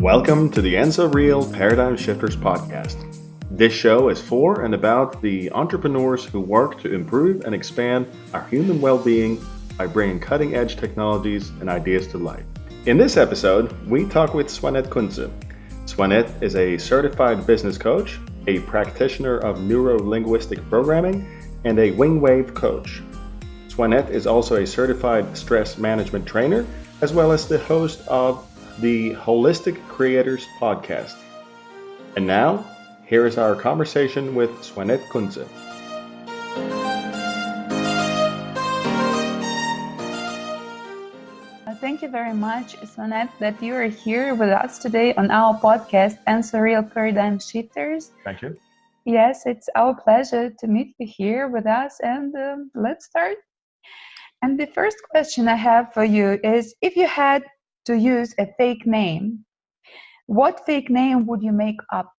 Welcome to the EnsoReal Paradigm Shifters podcast. This show is for and about the entrepreneurs who work to improve and expand our human well-being by bringing cutting-edge technologies and ideas to life. In this episode, we talk with Swanette Kuntze. Swanette is a certified business coach, a practitioner of neurolinguistic programming, and a wingwave coach. Swanette is also a certified stress management trainer, as well as the host of the Holistic Creators podcast. And now, here is our conversation with Swanette Kuntze. Thank you very much, Swanette, that you are here with us today on our podcast, EnsoReal Paradigm Shifters. Thank you. Yes, it's our pleasure to meet you here with us, and let's start. And the first question I have for you is, if you had to use a fake name, what fake name would you make up?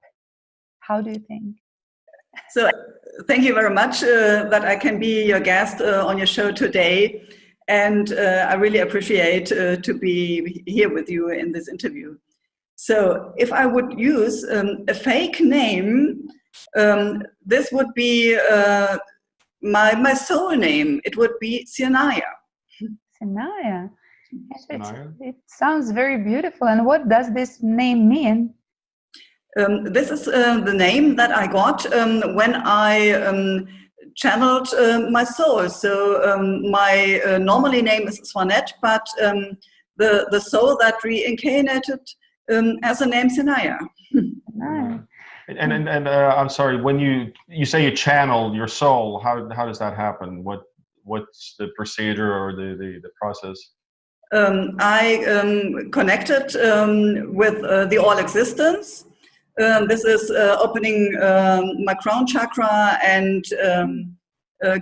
How do you think? So, thank you very much that I can be your guest on your show today. And I really appreciate to be here with you in this interview. So if I would use a fake name, this would be my soul name. It would be Sanaya. Sanaya. It sounds very beautiful. And what does this name mean? This is the name that I got when I channeled my soul. So my normally name is Swanette, but the soul that reincarnated has the name Sanaya. And I'm sorry, when you say you channel your soul, how does that happen? What's the procedure or the process? I connected with the all existence. This is opening my crown chakra and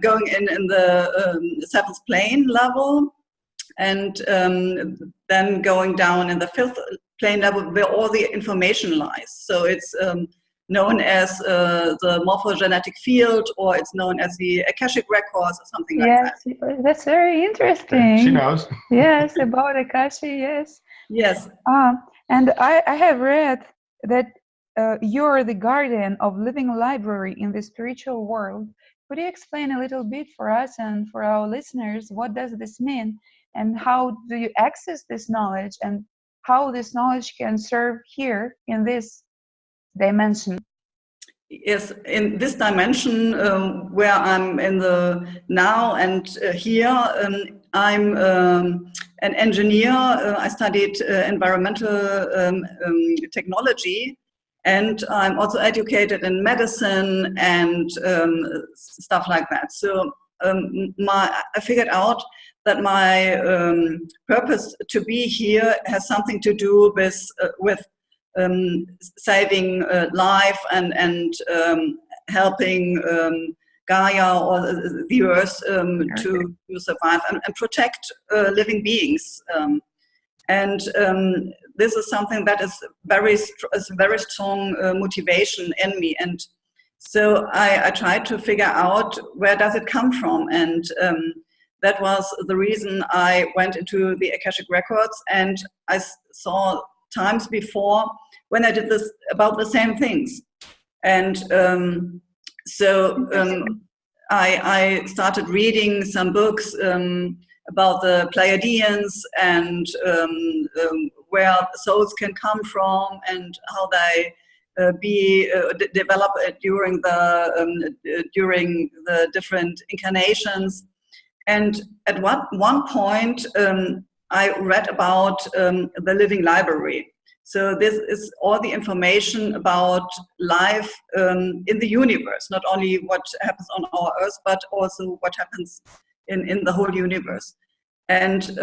going in the seventh plane level, and then going down in the fifth plane level where all the information lies. So it's known as the morphogenetic field, or it's known as the Akashic records or something like that. Yes, that's very interesting. She knows. Yes, about Akashic, yes. Yes. And I have read that you're the guardian of living library in the spiritual world. Could you explain a little bit for us and for our listeners, what does this mean, and how do you access this knowledge, and how this knowledge can serve here in this dimension? Yes, in this dimension where I'm in the now and here, I'm an engineer. I studied environmental technology, and I'm also educated in medicine and stuff like that. So I figured out that my purpose to be here has something to do with saving life and helping Gaia or the Earth to survive and protect living beings. And this is something that is very strong motivation in me. And so I tried to figure out where does it come from. And that was the reason I went into the Akashic records, and I saw times before when I did this about the same things. And I started reading some books about the Pleiadians and where souls can come from and how they develop during the different incarnations. And at one point, I read about the living library. So this is all the information about life in the universe, not only what happens on our Earth, but also what happens in the whole universe. And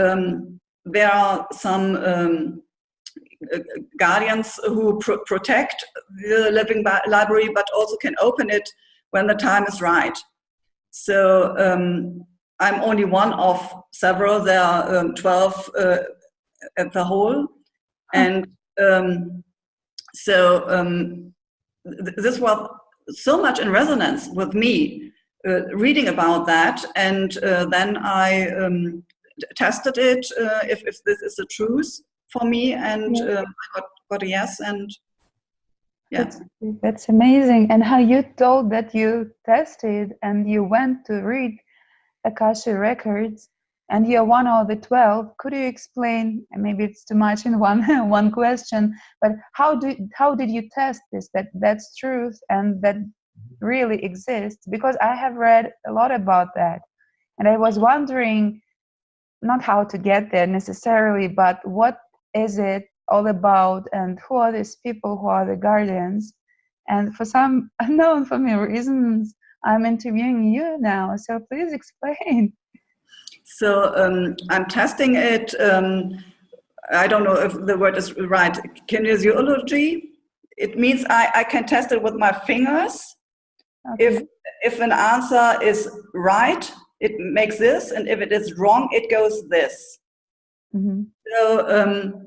there are some guardians who protect the living library, but also can open it when the time is right. So I'm only one of several. There are 12 at the whole. And this was so much in resonance with me reading about that, and then I tested it if this is the truth for me, and Yeah. I got a yes, and yeah. That's amazing. And how you told that you tested and you went to read Akashic records and you're one of the 12. Could you explain, and maybe it's too much in one one question, but how did you test this, that's truth and that really exists? Because I have read a lot about that, and I was wondering not how to get there necessarily, but what is it all about, and who are these people, who are the guardians? And for some unknown for me reasons, I'm interviewing you now, so please explain. So I'm testing it. I don't know if the word is right. Kinesiology. It means I can test it with my fingers. Okay. If an answer is right, it makes this, and if it is wrong, it goes this. Mm-hmm. So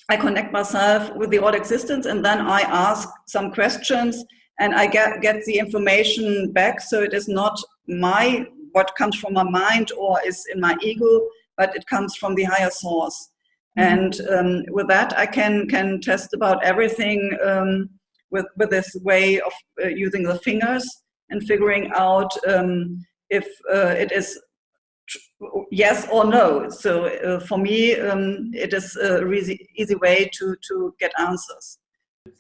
I connect myself with the all existence, and then I ask some questions, and I get the information back. So it is not what comes from my mind or is in my ego, but it comes from the higher source. Mm-hmm. And with that, I can test about everything with this way of using the fingers and figuring out if it is yes or no. So for me, it is a really easy way to get answers.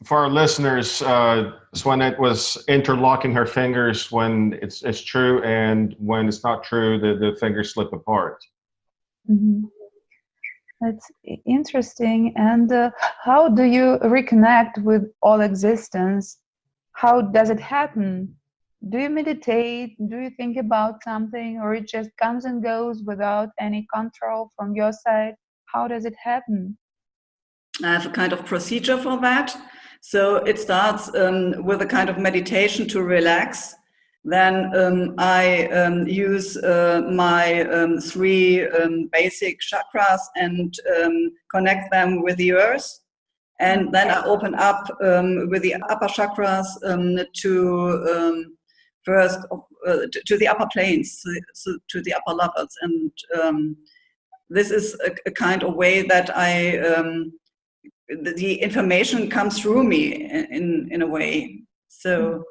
For our listeners, Swanette was interlocking her fingers when it's true, and when it's not true, the fingers slip apart. Mm-hmm. That's interesting. And how do you reconnect with all existence? How does it happen? Do you meditate? Do you think about something, or it just comes and goes without any control from your side? How does it happen? I have a kind of procedure for that. So it starts with a kind of meditation to relax. Then I use my 3 basic chakras and connect them with the earth. And then I open up with the upper chakras to first to the upper planes, so to the upper levels. And this is a kind of way that the information comes through me in a way. So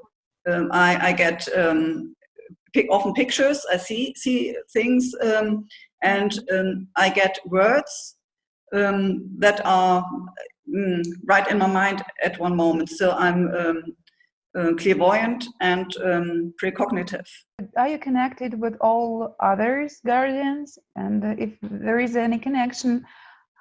I get often pictures, I see things, and I get words that are right in my mind at one moment. So I'm clairvoyant and precognitive. Are you connected with all others guardians? And if there is any connection,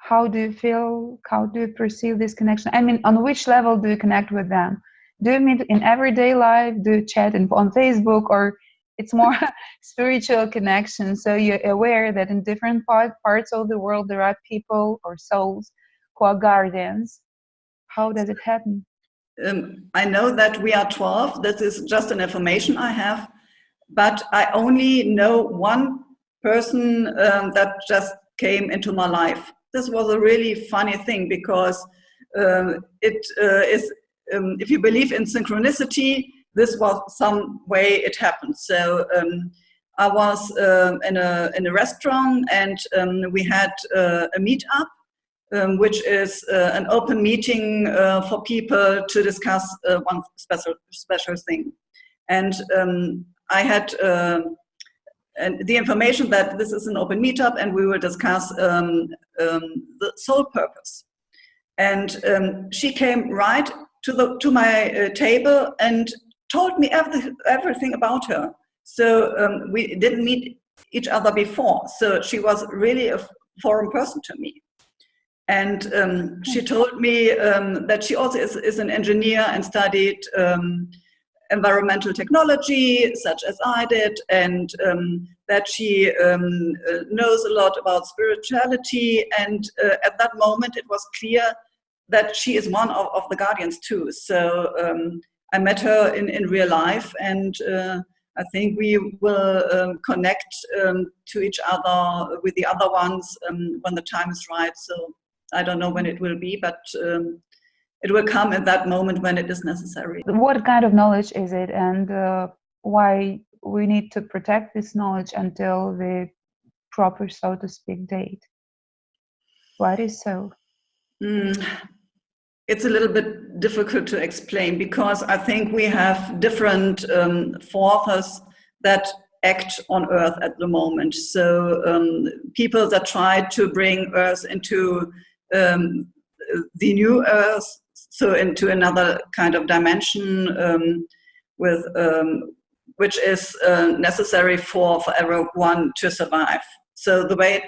how do you feel? How do you perceive this connection? I mean, on which level do you connect with them? Do you meet in everyday life? Do you chat on Facebook? Or it's more spiritual connection? So you're aware that in different parts of the world there are people or souls who are guardians. How does it happen? I know that we are 12. That is just an information I have. But I only know one person that just came into my life. This was a really funny thing, because it is, if you believe in synchronicity, this was some way it happened. So I was in a restaurant, and we had a meetup, which is an open meeting for people to discuss one special thing. And I had and the information that this is an open meetup, and we will discuss the soul purpose. And she came right to my table and told me everything about her. So we didn't meet each other before. So she was really a foreign person to me. And she told me that she also is an engineer and studied environmental technology, such as I did, and that she knows a lot about spirituality. And at that moment, it was clear that she is one of the guardians too. So I met her in real life, and I think we will connect to each other with the other ones when the time is right. So I don't know when it will be, but it will come at that moment when it is necessary. What kind of knowledge is it, and why we need to protect this knowledge until the proper, so to speak, date? Why it is so? It's a little bit difficult to explain because I think we have different forces that act on Earth at the moment. So people that try to bring Earth into the new Earth, so into another kind of dimension with which is necessary for everyone to survive. So the way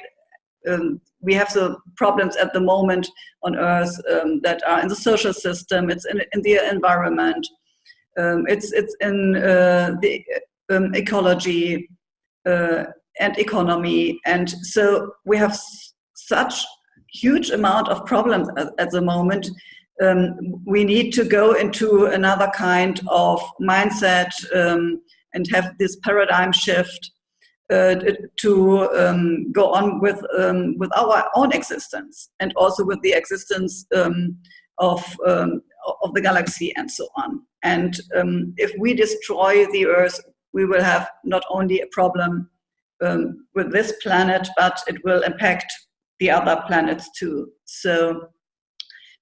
we have the problems at the moment on Earth that are in the social system, it's in the environment, it's in the ecology and economy. And so we have such huge amount of problems at the moment. We need to go into another kind of mindset and have this paradigm shift to go on with our own existence and also with the existence of the galaxy and so on. And if we destroy the Earth, we will have not only a problem with this planet, but it will impact the other planets too. So,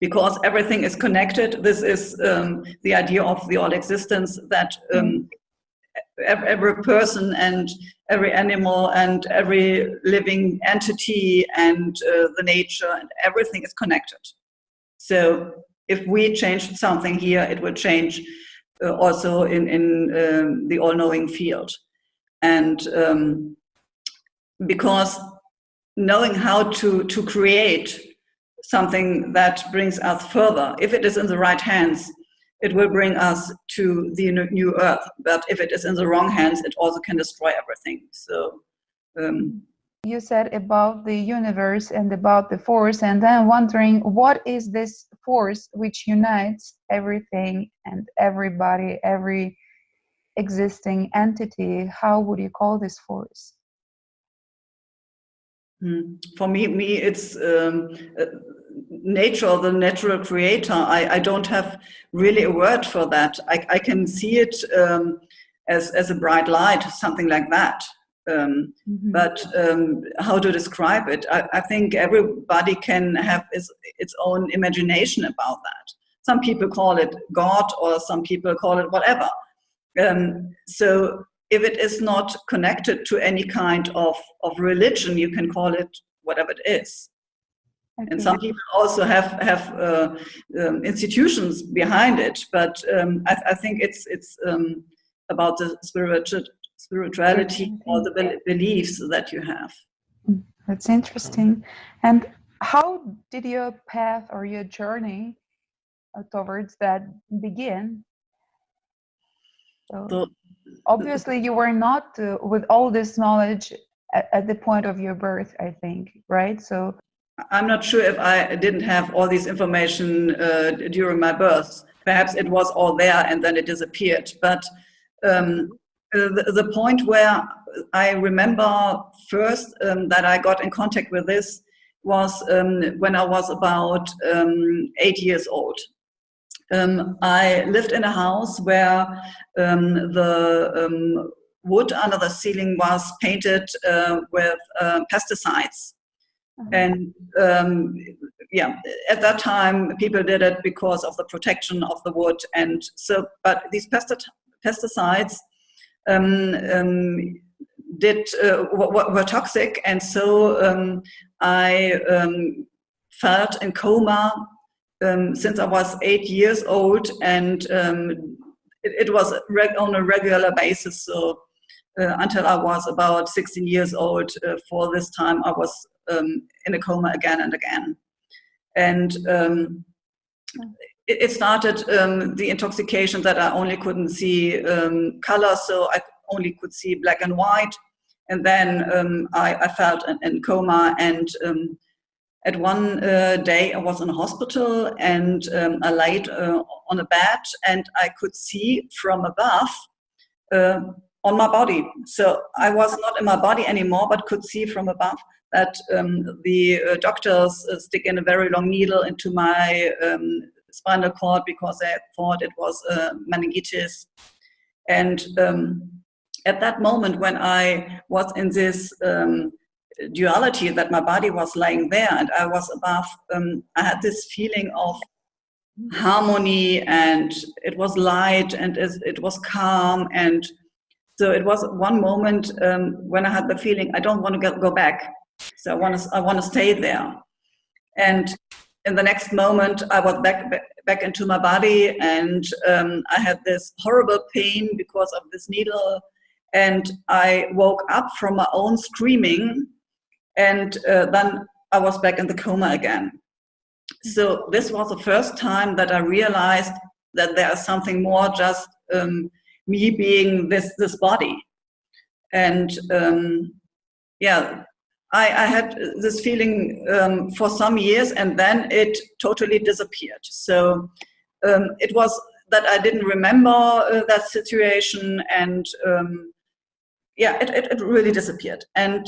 because everything is connected, this is the idea of the all existence, that every person and every animal and every living entity and the nature and everything is connected. So if we change something here, it will change also in the all-knowing field. And because knowing how to create something that brings us further, if it is in the right hands, it will bring us to the new Earth. But if it is in the wrong hands, it also can destroy everything. So you said about the universe and about the force, and then wondering, what is this force which unites everything and everybody, every existing entity? How would you call this force? For me, it's nature, the natural creator. I don't have really a word for that. I can see it as a bright light, something like that. But how to describe it? I think everybody can have its own imagination about that. Some people call it God, or some people call it whatever. So if it is not connected to any kind of religion, you can call it whatever it is. Okay. And some people also have institutions behind it, but I think it's about the spirituality or the beliefs that you have. That's interesting. And how did your path or your journey towards that begin? So obviously you were not with all this knowledge at the point of your birth, I think, right? So I'm not sure if I didn't have all this information during my birth. Perhaps it was all there and then it disappeared. But the point where I remember first that I got in contact with this was when I was about 8 years old. I lived in a house where the wood under the ceiling was painted with pesticides. And at that time, people did it because of the protection of the wood. And so, but these pesticides were toxic. And so I felt in coma since I was 8 years old, and it was on a regular basis. So until I was about 16 years old, for this time I was in a coma again and again. And it started the intoxication that I only couldn't see color, so I only could see black and white. And then I felt in coma, and at one day I was in a hospital, and I laid on a bed, and I could see from above on my body. So I was not in my body anymore, but could see from above that the doctors stick in a very long needle into my spinal cord because they thought it was meningitis. And at that moment when I was in this duality, that my body was lying there and I was above. I had this feeling of harmony, and it was light, and it was calm, and so it was one moment when I had the feeling I don't want to go back, so I want to stay there. And in the next moment I was back into my body, and I had this horrible pain because of this needle, and I woke up from my own screaming, and then I was back in the coma again. So this was the first time that I realized that there is something more just me being this body. And I had this feeling for some years, and then it totally disappeared. So it was that I didn't remember that situation, and it really disappeared. And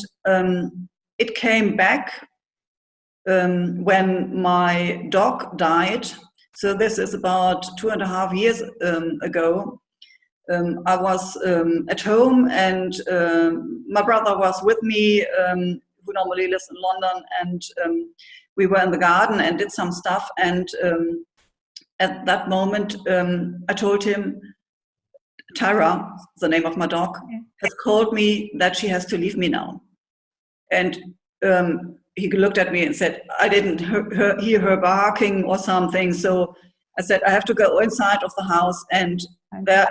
it came back when my dog died. So this is about 2.5 years ago. I was at home, and my brother was with me, who normally lives in London, and we were in the garden and did some stuff. And at that moment, I told him, Tyra, the name of my dog, has called me that she has to leave me now. And he looked at me and said, I didn't hear her barking or something. So I said, I have to go inside of the house. And there,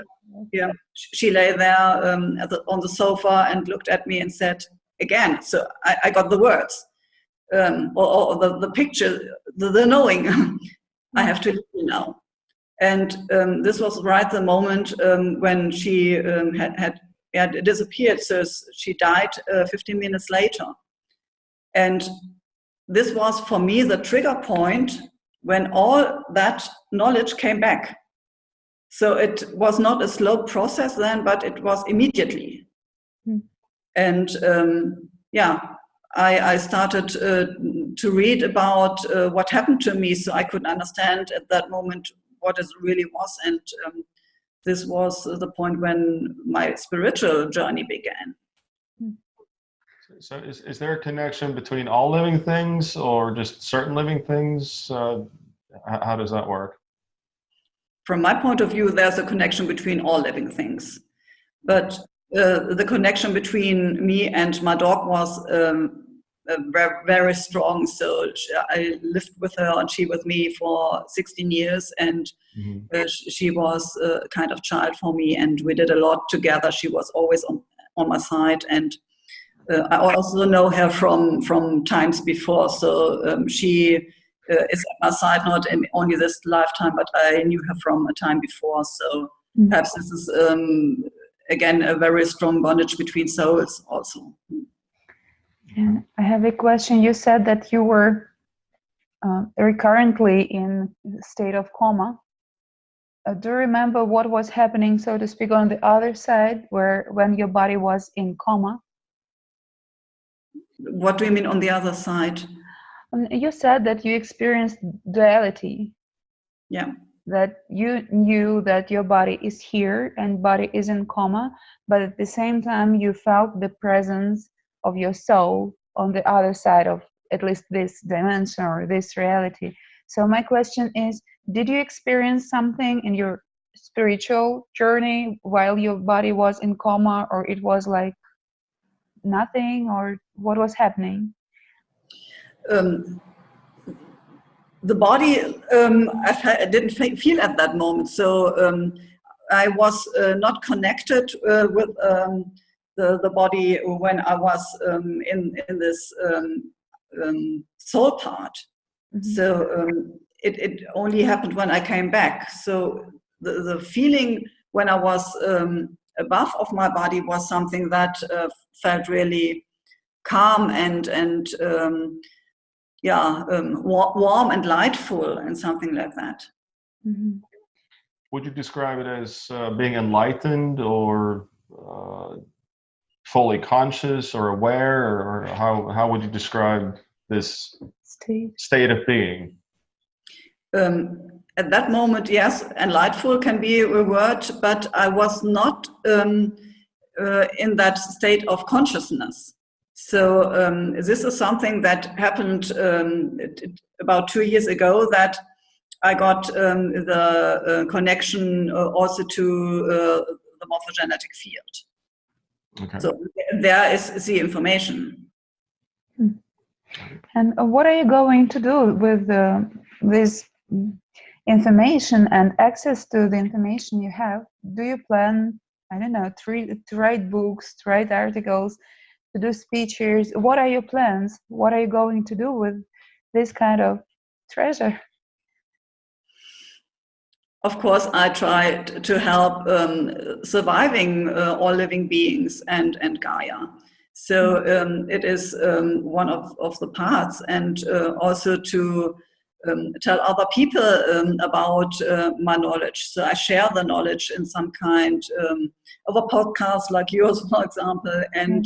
she lay there on the sofa and looked at me and said, again, so I got the words, or the picture, the knowing, I have to leave you now. And this was right the moment when she had disappeared. So she died 15 minutes later. And this was for me the trigger point when all that knowledge came back. So it was not a slow process then, but it was immediately. And I started to read about what happened to me, so I could understand at that moment what it really was. And this was the point when my spiritual journey began. So is there a connection between all living things or just certain living things? How does that work? From my point of view, there's a connection between all living things. But the connection between me and my dog was very, very strong. So I lived with her and she with me for 16 years. And she was a kind of child for me. And we did a lot together. She was always on my side. And I also know her from times before, so she is at my side not in only this lifetime, but I knew her from a time before. So perhaps this is again a very strong bondage between souls also. And I have a question. You said that you were recurrently in the state of coma. Do you remember what was happening, so to speak, on the other side, when your body was in coma? What do you mean on the other side? You said that you experienced duality. Yeah. That you knew that your body is here and body is in coma, but at the same time you felt the presence of your soul on the other side of at least this dimension or this reality. So my question is, did you experience something in your spiritual journey while your body was in coma, or it was like nothing, or what was happening? The body, I didn't feel at that moment. So I was not connected with the body when I was in this soul part. So it only happened when I came back. So the feeling when I was above of my body was something that felt really calm and warm and lightful and something like that. Would you describe it as being enlightened or fully conscious or aware, or how would you describe this state of being? At that moment, yes, enlightful can be a word, but I was not in that state of consciousness. So this is something that happened about 2 years ago, that I got the connection also to the morphogenetic field. Okay. So there is the information. And what are you going to do with this information and access to the information you have? Do you plan, I don't know, to write books, to write articles, to do speeches? What are your plans? What are you going to do with this kind of treasure? Of course, I try to help surviving all living beings and Gaia. So it is one of the parts, and also to tell other people about my knowledge. So I share the knowledge in some kind of a podcast like yours, for example, and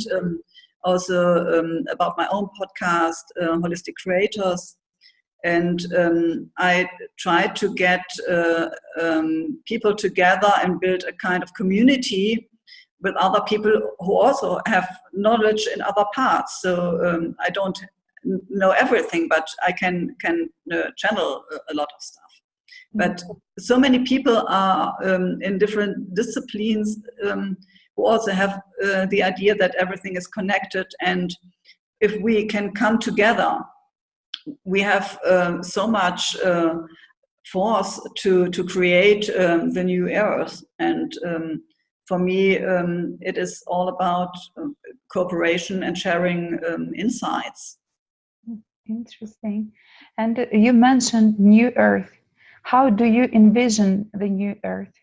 also about my own podcast, Holistic Creators. And I try to get people together and build a kind of community with other people who also have knowledge in other parts. So I don't know everything, but I can channel a lot of stuff. But so many people are in different disciplines who also have the idea that everything is connected, and if we can come together, we have so much force to create the new earth. And for me, it is all about cooperation and sharing insights. Interesting. And you mentioned new earth. How do you envision the new earth?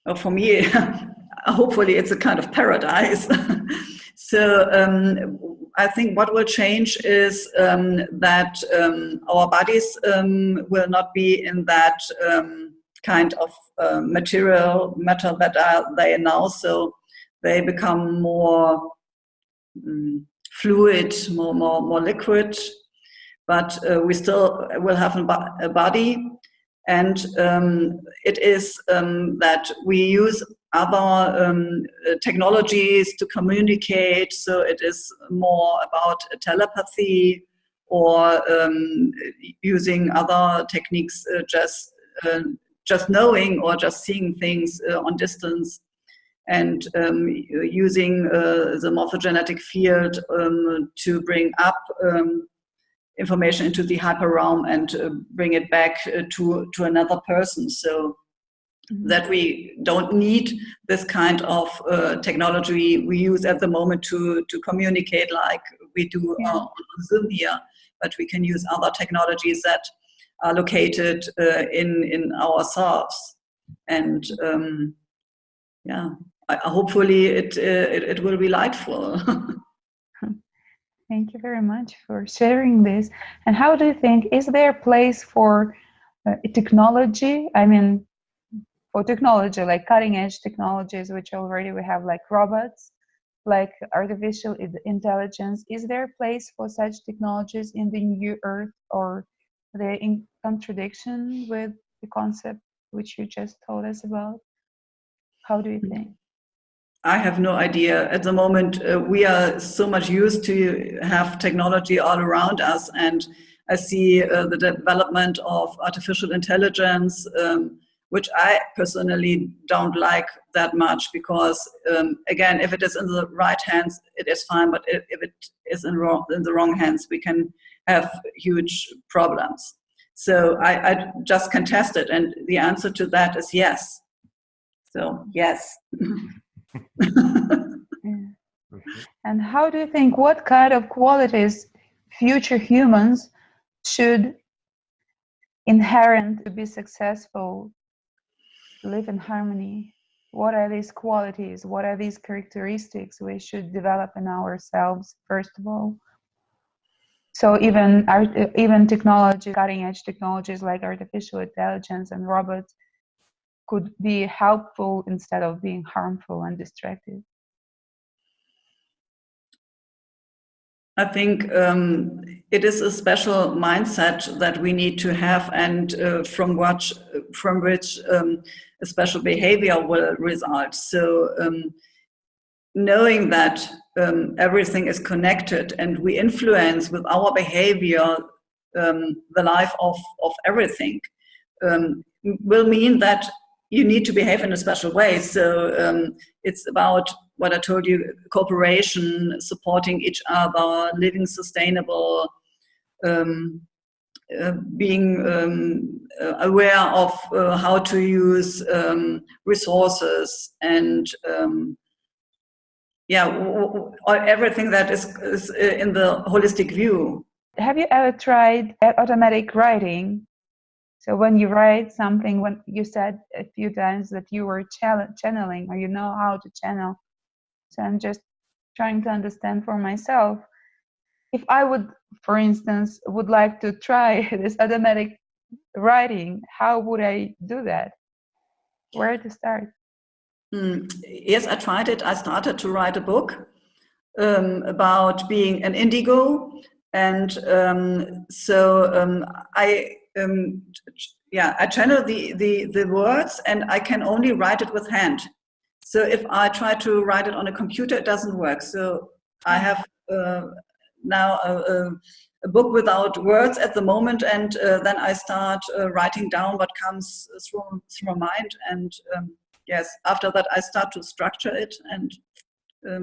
Well, for me, hopefully it's a kind of paradise. So I think what will change is that our bodies will not be in that kind of matter that they are now. So they become more fluid, more liquid. But we still will have a body. And it is that we use other technologies to communicate. So it is more about telepathy, or using other techniques, just knowing or just seeing things on distance, and using the morphogenetic field to bring up information into the hyper realm and bring it back to another person, so that we don't need this kind of technology we use at the moment to communicate like we do on Zoom here, but we can use other technologies that are located in ourselves. And hopefully it will be lightful. Thank you very much for sharing this. And how do you think, is there a place for technology? I mean, for technology, like cutting edge technologies, which already we have, like robots, like artificial intelligence. Is there a place for such technologies in the new earth, or are they in contradiction with the concept which you just told us about? How do you think? I have no idea. At the moment, we are so much used to have technology all around us, and I see the development of artificial intelligence, which I personally don't like that much, because again, if it is in the right hands, it is fine, but if it is in the wrong hands, we can have huge problems. So I just can test it, and the answer to that is yes. So yes. And how do you think, what kind of qualities future humans should inherit to be successful, to live in harmony? What are these qualities? What are these characteristics we should develop in ourselves, first of all? So even technology, cutting edge technologies like artificial intelligence and robots could be helpful instead of being harmful and destructive. I think it is a special mindset that we need to have, and from which a special behavior will result. So knowing that everything is connected, and we influence with our behavior the life of everything, will mean that you need to behave in a special way. So it's about what I told you: cooperation, supporting each other, living sustainable, being aware of how to use resources, and everything that is in the holistic view. Have you ever tried automatic writing? So when you write something, when you said a few times that you were channeling, or you know how to channel. So I'm just trying to understand for myself. If I would, for instance, would like to try this automatic writing, how would I do that? Where to start? Yes, I tried it. I started to write a book about being an indigo, and I channel the words, and I can only write it with hand. So if I try to write it on a computer, it doesn't work. So I have now a book without words at the moment, and then I start writing down what comes through my mind, and yes, after that I start to structure it and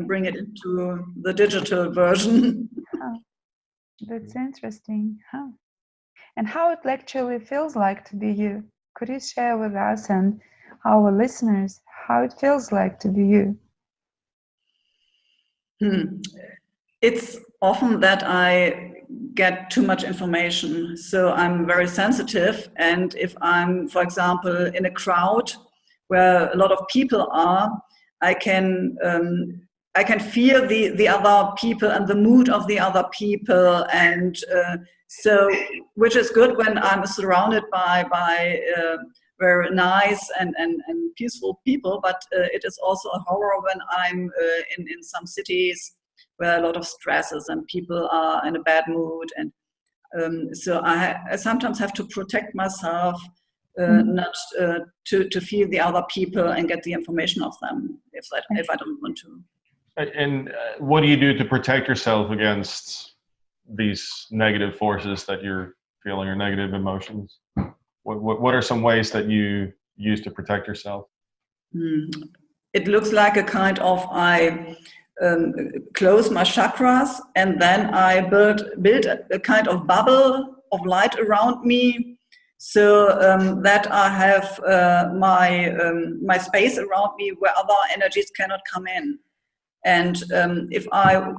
bring it into the digital version. Oh, that's interesting. Huh. And how it actually feels like to be you. Could you share with us and our listeners how it feels like to be you? It's often that I get too much information, so I'm very sensitive, and if I'm, for example, in a crowd where a lot of people are, I can feel the other people and the mood of the other people, and so which is good when I'm surrounded by very nice and peaceful people, but it is also a horror when I'm in some cities where a lot of stresses and people are in a bad mood, and so I sometimes have to protect myself, not to feel the other people and get the information of them if I don't want to. And what do you do to protect yourself against these negative forces that you're feeling, or negative emotions? What are some ways that you use to protect yourself? It looks like a kind of I close my chakras, and then I build a kind of bubble of light around me, so that I have my space around me where other energies cannot come in. And if I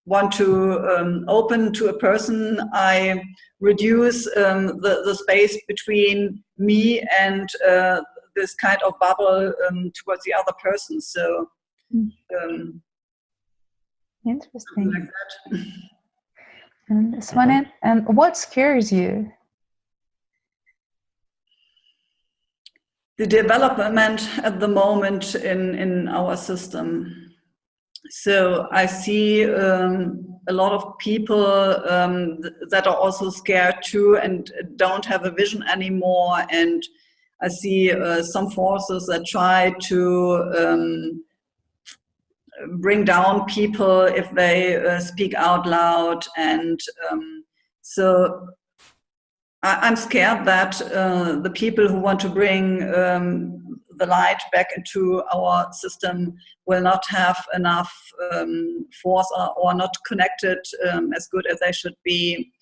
want to open to a person, I reduce the space between me and this kind of bubble towards the other person. So interesting. like that. And Swanette, and what scares you? The development at the moment in our system. So I see a lot of people that are also scared too and don't have a vision anymore. And I see some forces that try to bring down people if they speak out loud. And so I'm scared that the people who want to bring the light back into our system will not have enough force or not connected as good as they should be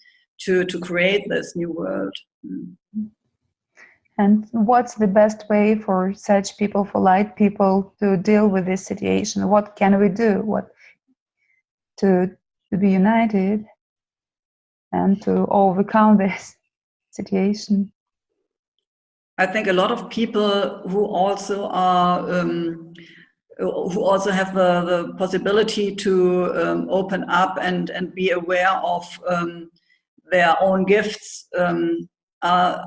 to create this new world. And what's the best way for such people, for light people, to deal with this situation? What can we do? What to be united and to overcome this situation? I think a lot of people who also are who also have the possibility to open up and be aware of their own gifts are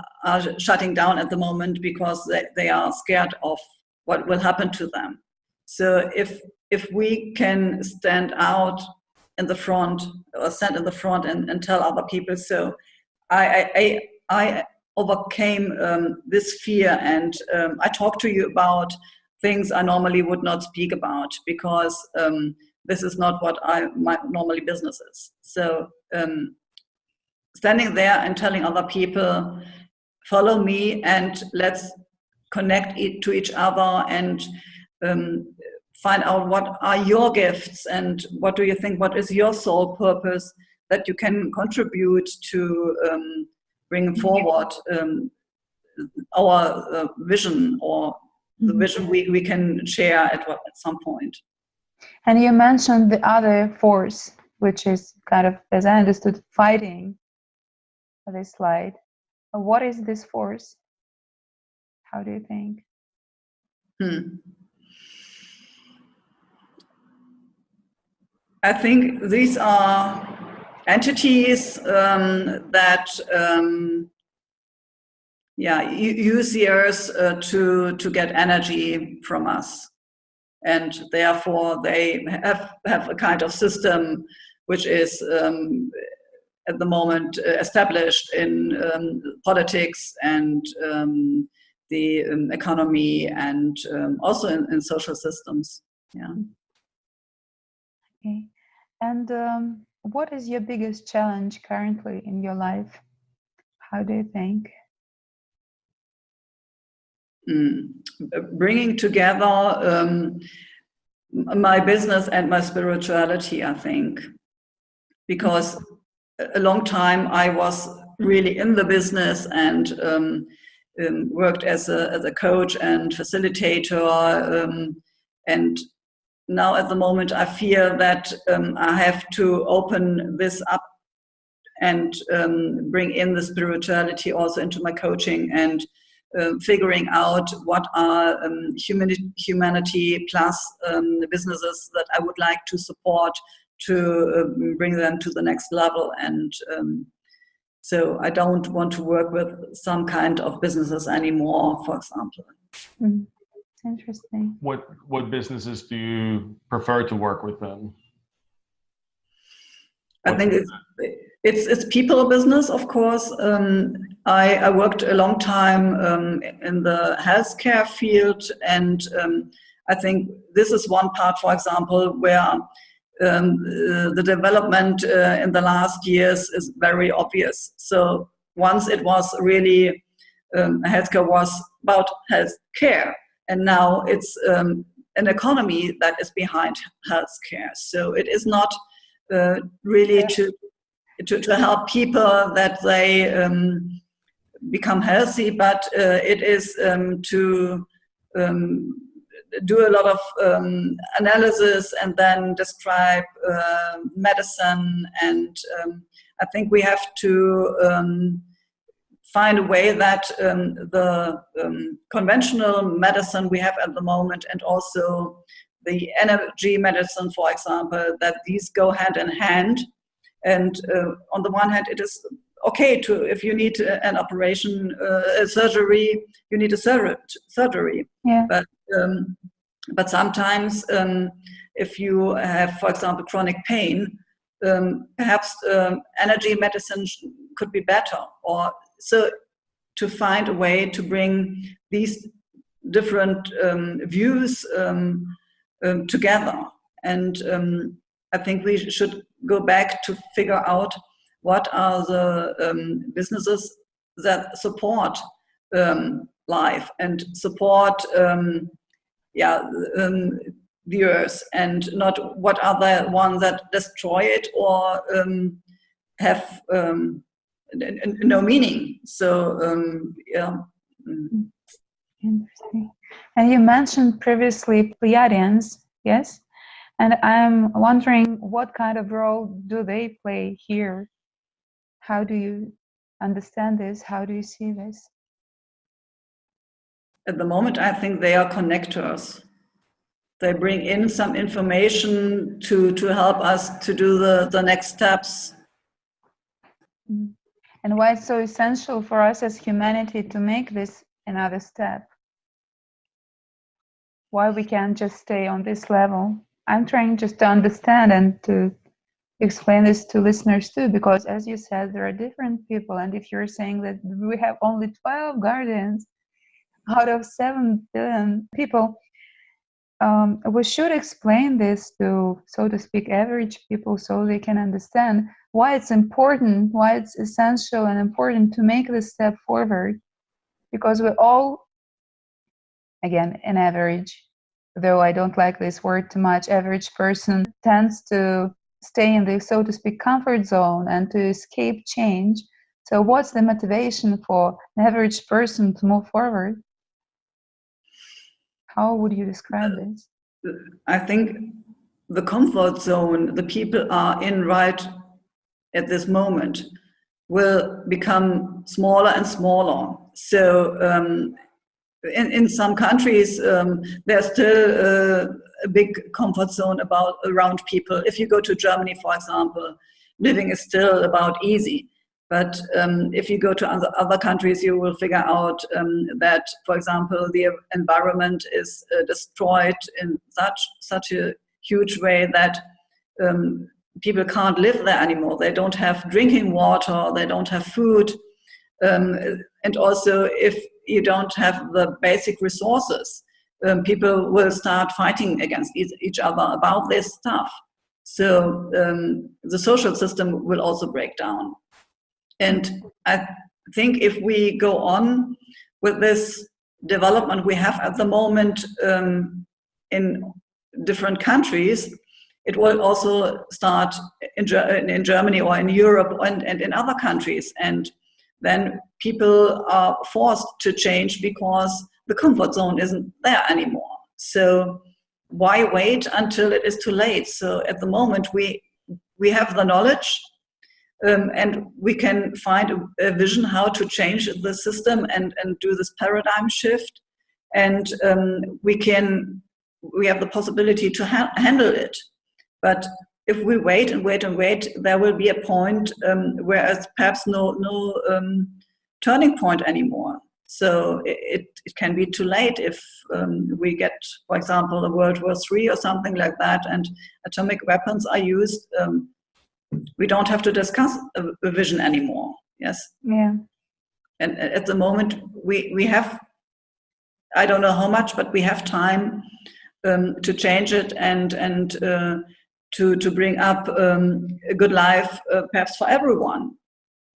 shutting down at the moment because they are scared of what will happen to them. So if we can stand out in the front or stand in the front and tell other people, so I overcame this fear, and I talk to you about things I normally would not speak about, because this is not what my normally business is. So standing there and telling other people, follow me and let's connect to each other and find out what are your gifts and what do you think, what is your soul purpose that you can contribute to bring forward our vision or the vision we can share at some point. And you mentioned the other force, which is kind of, as I understood, fighting this light. What is this force? How do you think? I think these are entities that use the earth to get energy from us, and therefore they have a kind of system which is at the moment established in politics and the economy and also in social systems. Yeah. Okay. And what is your biggest challenge currently in your life? How do you think? Bringing together my business and my spirituality, I think, because a long time I was really in the business and worked as a coach and facilitator, and now at the moment I fear that I have to open this up and bring in the spirituality also into my coaching and figuring out what are humanity plus the businesses that I would like to support to bring them to the next level. And so I don't want to work with some kind of businesses anymore, for example. Mm-hmm. Interesting. What businesses do you prefer to work with then? I think it's people business, of course. I worked a long time in the healthcare field, and I think this is one part, for example, where the development in the last years is very obvious. So once it was really healthcare was about healthcare, and now it's an economy that is behind healthcare. So it is not really to help people that they become healthy, but it is to do a lot of analysis and then describe medicine. And I think we have to find a way that the conventional medicine we have at the moment and also the energy medicine, for example, that these go hand in hand. And on the one hand, it is okay to, if you need an operation, a surgery, you need a surgery. Yeah. But sometimes if you have, for example, chronic pain, perhaps energy medicine could be better. Or so to find a way to bring these different views together. And I think we should go back to figure out what are the businesses that support life and support the earth, and not what are the ones that destroy it or have no meaning. So Interesting. And you mentioned previously Pleiadians, yes? And I'm wondering what kind of role do they play here? How do you understand this? How do you see this? At the moment, I think they are connectors. They bring in some information to help us to do the next steps. And why it's so essential for us as humanity to make this another step? Why we can't just stay on this level? I'm trying just to understand and to explain this to listeners too, because as you said, there are different people. And if you're saying that we have only 12 guardians out of 7 billion people, we should explain this to, so to speak, average people so they can understand why it's important, why it's essential and important to make this step forward. Because we all, again, an average, though I don't like this word too much, average person tends to stay in the, so to speak, comfort zone and to escape change. So what's the motivation for an average person to move forward? How would you describe this? I think the comfort zone the people are in right at this moment will become smaller and smaller. So in some countries, there's still a big comfort zone around people. If you go to Germany, for example, living is still about easy. But if you go to other countries, you will figure out that, for example, the environment is destroyed in such a huge way that people can't live there anymore. They don't have drinking water, they don't have food. And also, if you don't have the basic resources, people will start fighting against each other about this stuff. So the social system will also break down. And I think if we go on with this development we have at the moment in different countries, it will also start in Germany or in Europe and in other countries. And then people are forced to change because the comfort zone isn't there anymore. So why wait until it is too late? So at the moment we have the knowledge, and we can find a vision how to change the system and do this paradigm shift. And we have the possibility to handle it. But if we wait and wait and wait, there will be a point where it's perhaps no turning point anymore. So it can be too late if we get, for example, a World War III or something like that, and atomic weapons are used. We don't have to discuss a vision anymore. Yes. Yeah. And at the moment, we have, I don't know how much, but we have time to change it and to bring up a good life, perhaps for everyone.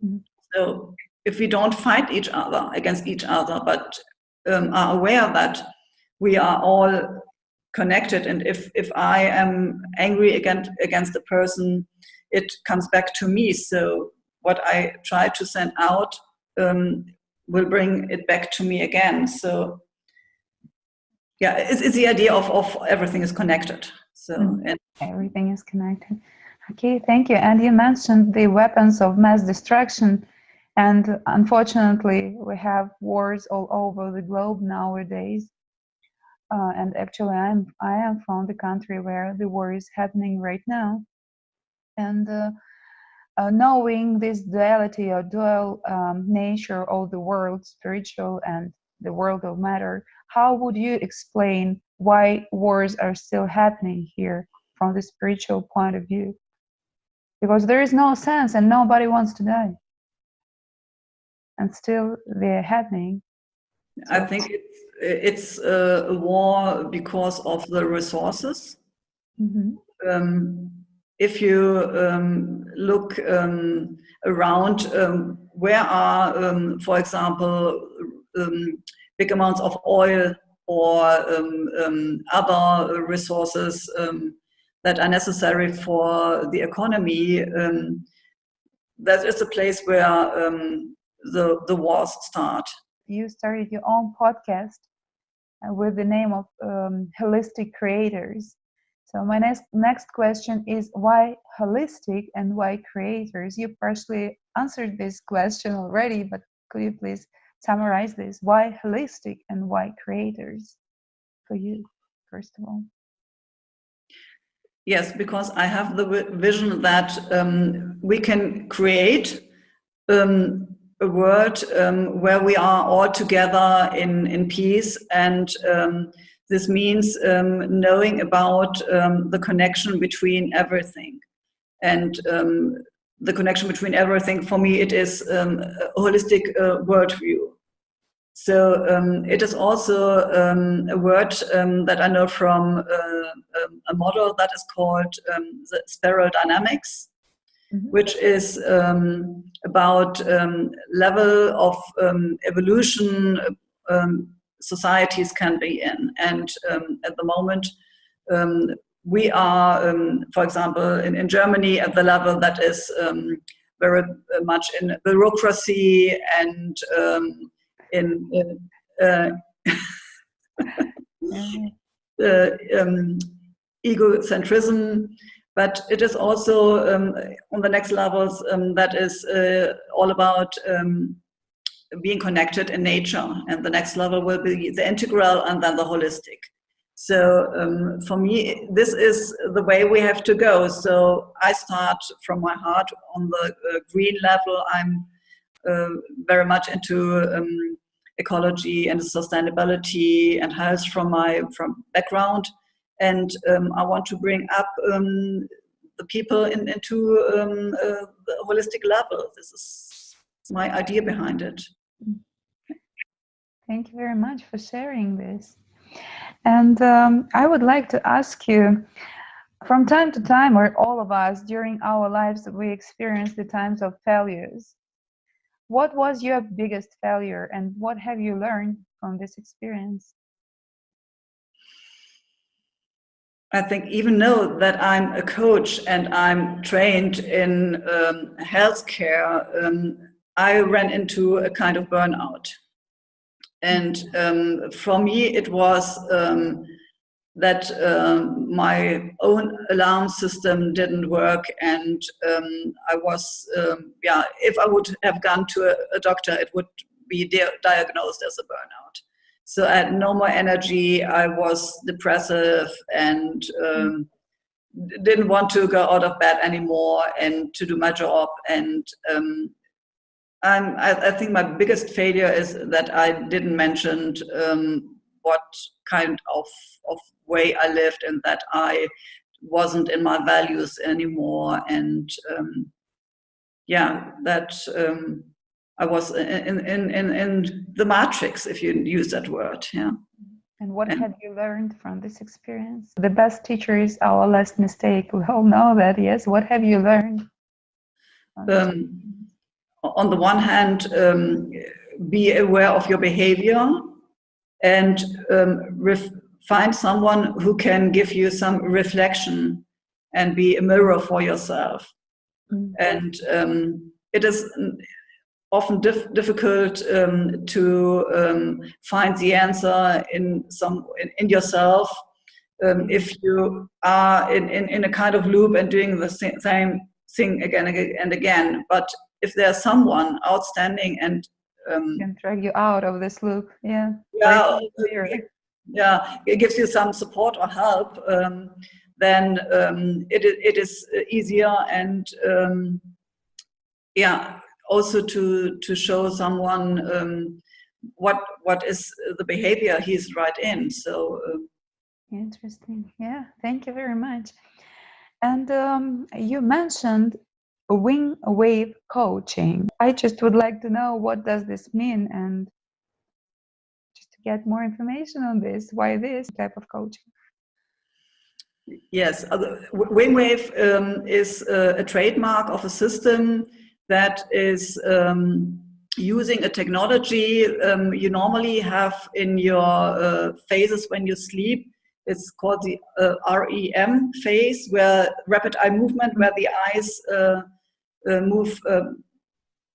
Mm-hmm. So if we don't fight each other against each other, but are aware that we are all connected, and if I am angry against a person, it comes back to me. So what I try to send out will bring it back to me again. So yeah, it's the idea of everything is connected. So and everything is connected. Okay, thank you. And you mentioned the weapons of mass destruction, and unfortunately, we have wars all over the globe nowadays. And actually, I am from the country where the war is happening right now. And knowing this duality or dual nature of the world, spiritual and the world of matter, how would you explain why wars are still happening here from the spiritual point of view? Because there is no sense and nobody wants to die. And still they're happening. So I think it's a war because of the resources. Mm-hmm. If you look around, where are, for example, big amounts of oil or other resources that are necessary for the economy, that is a place where the wars start. You started your own podcast with the name of Holistic Creators. So my next question is, why holistic and why creators? You partially answered this question already, but could you please summarize this? Why holistic and why creators for you, first of all? Yes, because I have the vision that we can create a world where we are all together in peace, and this means knowing about the connection between everything. And the connection between everything, for me, it is a holistic worldview. So it is also a word that I know from a model that is called the spiral dynamics, which is about level of evolution societies can be in. And at the moment, we are, for example, in Germany at the level that is very much in bureaucracy and in egocentrism, but it is also on the next levels that is all about being connected in nature, and the next level will be the integral and then the holistic. So for me, this is the way we have to go. So I start from my heart on the green level. I'm very much into ecology and sustainability and health from background, and I want to bring up the people into the holistic level. This is my idea behind it. Thank you very much for sharing this. And I would like to ask you, from time to time, or all of us during our lives, we experience the times of failures. What was your biggest failure, and what have you learned from this experience? I think even though that I'm a coach and I'm trained in healthcare, I ran into a kind of burnout. And for me, it was that my own alarm system didn't work, and I was, if I would have gone to a doctor, it would be diagnosed as a burnout. So I had no more energy, I was depressive, and didn't want to go out of bed anymore and to do my job. And I think my biggest failure is that I didn't mention what kind of way I lived, and that I wasn't in my values anymore, and that I was in the matrix, if you use that word. Yeah. And what have you learned from this experience? The best teacher is our last mistake. We all know that, yes. What have you learned? On the one hand, be aware of your behavior, and find someone who can give you some reflection and be a mirror for yourself. And it is often difficult to find the answer in yourself if you are in a kind of loop and doing the same thing again and again. But if there's someone outstanding and can drag you out of this loop, it gives you some support or help, then it is easier, and also to show someone what is the behavior he's right in. So interesting. Yeah, thank you very much. And you mentioned wing wave coaching. I just would like to know, what does this mean, and just to get more information on this, why this type of coaching? Yes, wing wave is a trademark of a system that is using a technology you normally have in your phases when you sleep. It's called the REM phase, where rapid eye movement, where the eyes move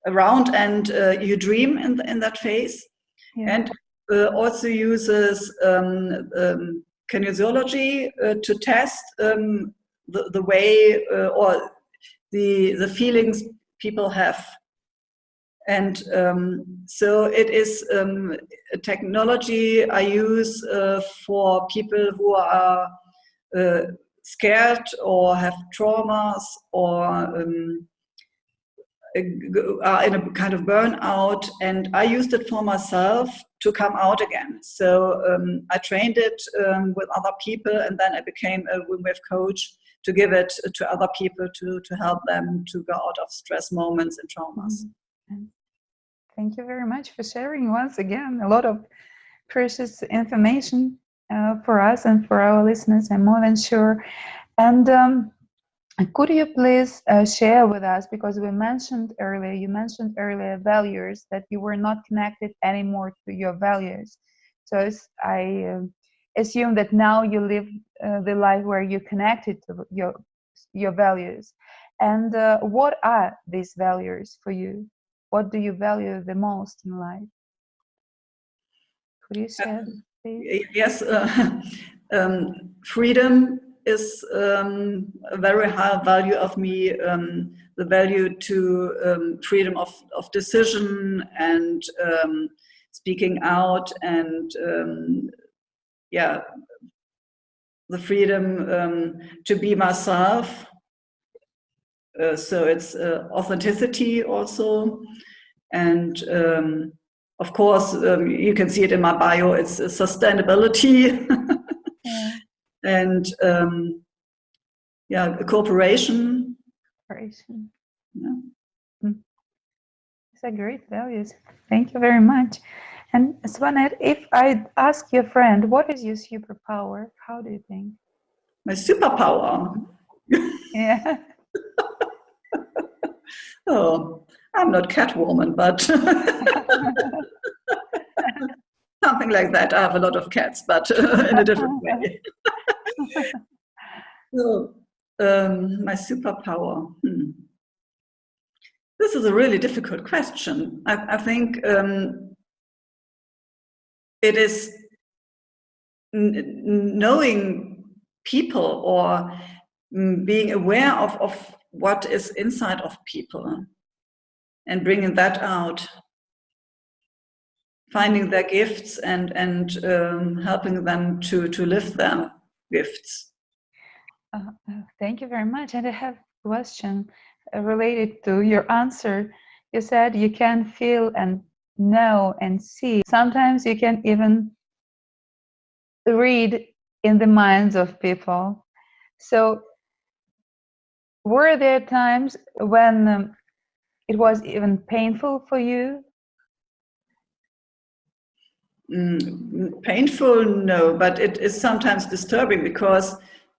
around and you dream in that phase. Yeah. And also uses kinesiology to test the way or the feelings people have. And so it is a technology I use for people who are scared or have traumas or are in a kind of burnout. And I used it for myself to come out again. So I trained it with other people, and then I became a wingwave coach to give it to other people to help them to go out of stress moments and traumas. Thank you very much for sharing once again a lot of precious information for us and for our listeners, I'm more than sure. And could you please share with us, because you mentioned earlier values, that you were not connected anymore to your values. So I assume that now you live the life where you're connected to your values. And what are these values for you? What do you value the most in life? Could you share, please? Yes, freedom is a very high value of me. The value to freedom of decision and speaking out, and the freedom to be myself. So it's authenticity also, and of course you can see it in my bio. It's sustainability. Yeah. And cooperation. Yeah. These are great values. Thank you very much. And Swanette, if I ask your friend, what is your superpower? How do you think? My superpower? Yeah. Oh, I'm not Catwoman, but something like that. I have a lot of cats, but in a different way. So, my superpower. This is a really difficult question. I think it is knowing people, or being aware of what is inside of people and bringing that out, finding their gifts and helping them to live their gifts. Thank you very much. And I have a question related to your answer. You said you can feel and know and see. Sometimes you can even read in the minds of people. So were there times when it was even painful for you? Painful, no, but it is sometimes disturbing, because,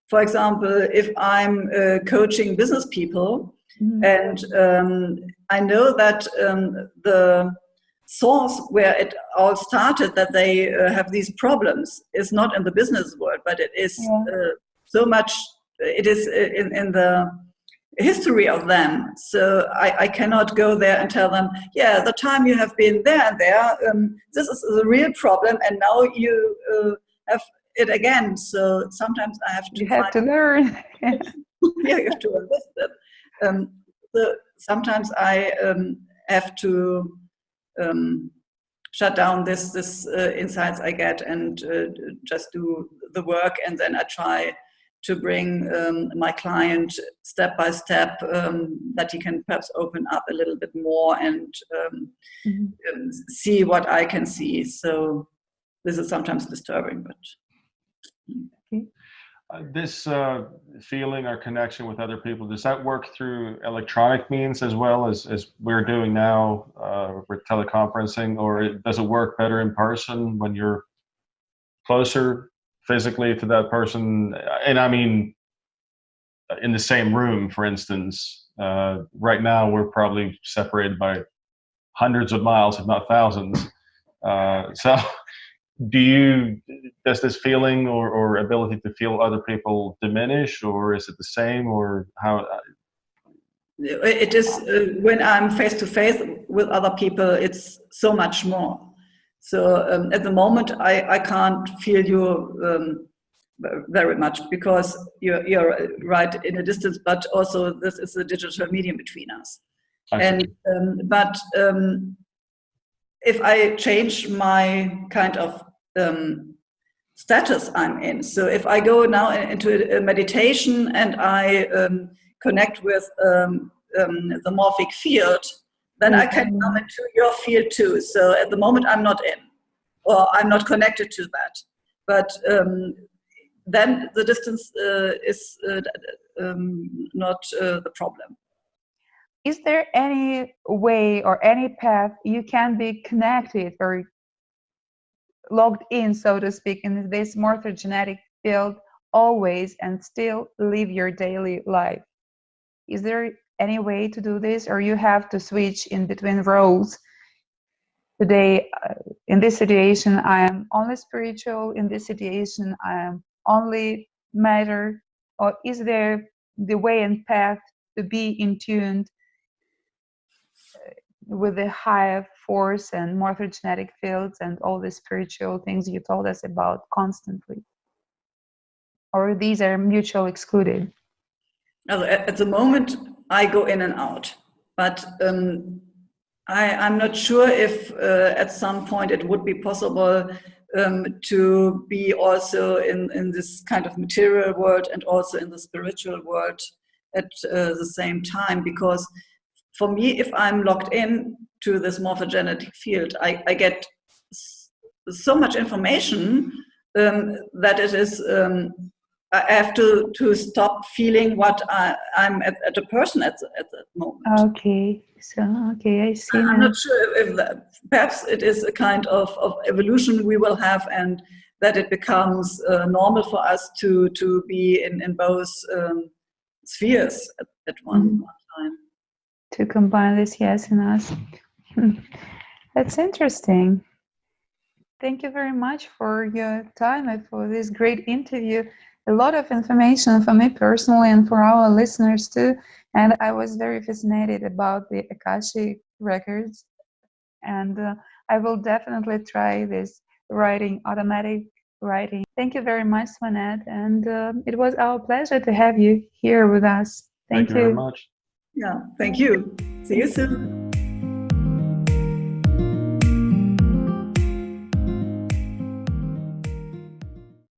for example, if I'm coaching business people, and I know that the source where it all started, that they have these problems, is not in the business world, but it is so much, it is in the history of them. So I cannot go there and tell them, yeah, the time you have been there and there, this is the real problem, and now you have it again. So sometimes I have to. You have to learn. Yeah, you have to understand. So sometimes I have to shut down this insights I get, and just do the work, and then I try to bring my client step by step, that he can perhaps open up a little bit more and see what I can see. So this is sometimes disturbing, but. Okay. This feeling or connection with other people, does that work through electronic means as well as we're doing now with teleconferencing, or does it work better in person when you're closer physically to that person? And I mean, in the same room, for instance. Right now we're probably separated by hundreds of miles, if not thousands. So does this feeling or ability to feel other people diminish, or is it the same, or how? It is when I'm face to face with other people, it's so much more. So at the moment, I can't feel you very much, because you're right in a distance, but also this is a digital medium between us. And but if I change my kind of status I'm in, so if I go now into a meditation and I connect with the morphic field, then I can come into your field too. So at the moment I'm not in, or I'm not connected to that. But then the distance is not the problem. Is there any way or any path you can be connected or logged in, so to speak, in this morphogenetic field always and still live your daily life? Is there any way to do this, or you have to switch in between roles? Today, in this situation, I am only spiritual. In this situation, I am only matter. Or is there the way and path to be in tune with the higher force and morphogenetic fields and all the spiritual things you told us about constantly? Or these are mutually excluded? At the moment, I go in and out, but I'm not sure if at some point it would be possible to be also in this kind of material world and also in the spiritual world at the same time. Because for me, if I'm locked in to this morphogenetic field, I get so much information that it is I have to stop feeling what I'm at a person at that moment. Okay, so I see. I'm not sure if that, perhaps it is a kind of evolution we will have, and that it becomes normal for us to be in both spheres at one time. To combine this, yes, in us. That's interesting. Thank you very much for your time and for this great interview. A lot of information for me personally and for our listeners too. And I was very fascinated about the Akashic records. And I will definitely try this automatic writing. Thank you very much, Swanette. And it was our pleasure to have you here with us. Thank you very much. Yeah, thank you. See you soon.